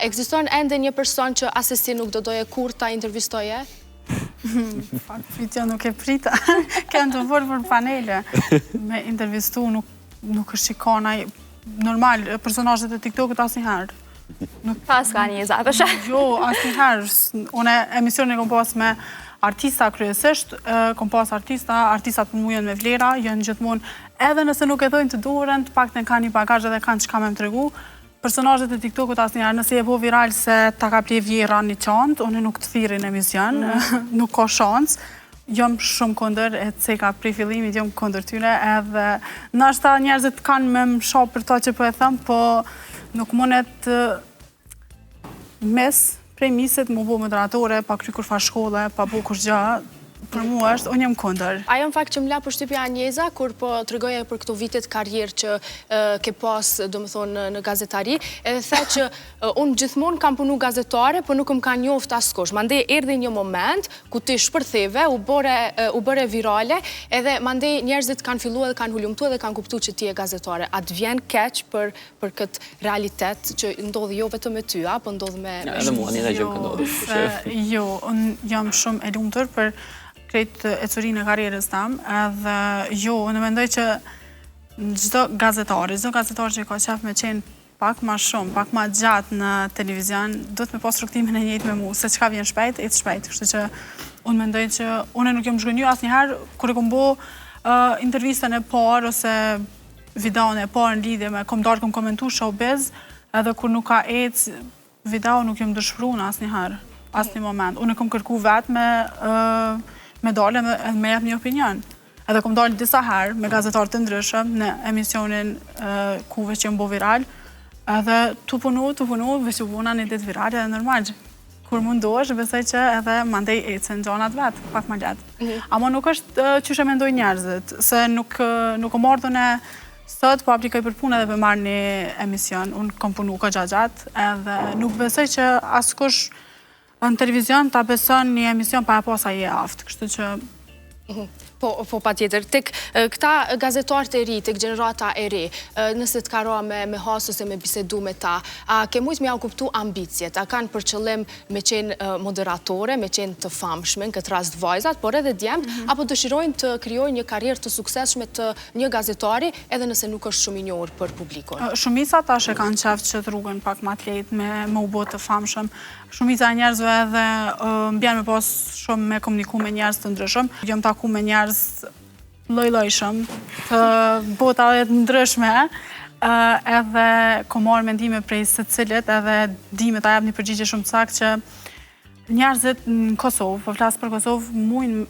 ekziston ende një person që asesi nuk do doje kur ta intervistoje? Pyetja nuk e prita. Kanë të fortë për panele. Me intervistu nuk është shikona normal, personazhet e TikTokut asnjëherë. Pas ka një zapësha. Jo, asnjëherë. Unë emisionin kom pas me artista kryesisht, kom pas artistat për mu janë me vlera, janë gjithmonë, edhe nëse nuk e thojnë të duhuren, të paktën kanë një bagazh dhe kanë çka me më tregu. Personazhet e TikTokut asnjëherë, nëse e bo viral se ta ka ple vjera një çantë, unë nuk të thirri në emision, nuk ka shans. Jam shumë kundër, e ceka prej fillimit, jam kundër tyre, edhe nashta njerëzit kanë me më shoh për to që po e them, po nuk mundet mes premisit mu bo moderatore, pa kry kurfa shkolle, pa bo kush gjë, për mua është, unë jam kundër. Ajo në fakt që m'la përshtypja Anjeza, kur po tregoja për këto vitet karrierë që ke pas, do më thonë, në gazetari, edhe the që unë gjithmonë kam punu gazetare, po nuk më ka njoft askush. Mandej erdhi një moment ku ti shpërtheve, u bëre virale, edhe mandej njerëzit kanë filluar dhe kanë hulumtu dhe kanë kuptu që ti e gazetare. A të vjen keq për këtë realitet që ndodhi jo vetëm me ty, po ndodhi me... Edhe mua një gjë që ndodhi. Jo, unë jam shumë e lumtur për krejt e curinë e karrierës tam, edhe jo, unë mendoj që çdo gazetar që ka qef me qenë pak ma shumë, pak ma gjatë në televizion, do të me pas rrugtimin e njëjtë me mu, se çka vjen shpejt, ecë shpejt. Kështu që unë mendoj që unë nuk jam zhgënjur asnjëherë kur e kom bo intervistën e parë ose videon e parë në lidhje me kom komentu showbiz, edhe kur nuk ka ecë video nuk jam dëshpëruar në asnjë moment. Unë kom kërku vetë me dalë dhe me jep një opinion. Edhe kom dalë disa herë me gazetarë të ndryshëm në emisionin kuve që jam bo viral, edhe tu punu, veç u bona një ditë viral edhe normal. Kur mundohesh, besoj që edhe mandej ecën gjanat vetë, pak ma letë. Amo nuk është qyshe mendoj njerëzit, se nuk o mardhën e sot, po aplikoj për punë edhe për marrë një emision. Unë kom punu ka gjatë, edhe nuk besoj që askush në televizion ta beson një emision pa e posa je aftë, kështu që... Po pa tjetër, tek këta gazetarët e ri, tek gjenerata e ri, nëse të karoa me hasë ose me bisedu me ta, a ke mujtë me ja kuptu ambicjet, a kanë për qëllim me qenë moderatore, me qenë të famshme, në këtë rast vajzat, por edhe djemt, apo dëshirojnë të kryojnë një karrierë të suksesshme të një gazetari, edhe nëse nuk është shumë i njohur për publikun? Shumica tash e kanë qef që të rrugën pak ma të lehtë me u bë të famshëm. Shumica e njerëzve edhe mbjen me pas shumë me komuniku me njerëz të ndryshëm. Jam taku me njerëz lloj-llojshëm të botave të ndryshme, edhe kom marrë mendime prej secilit, edhe di me ta jap një përgjigje shumë saktë që njerëzit në Kosovë, po flas për Kosovë, mujnë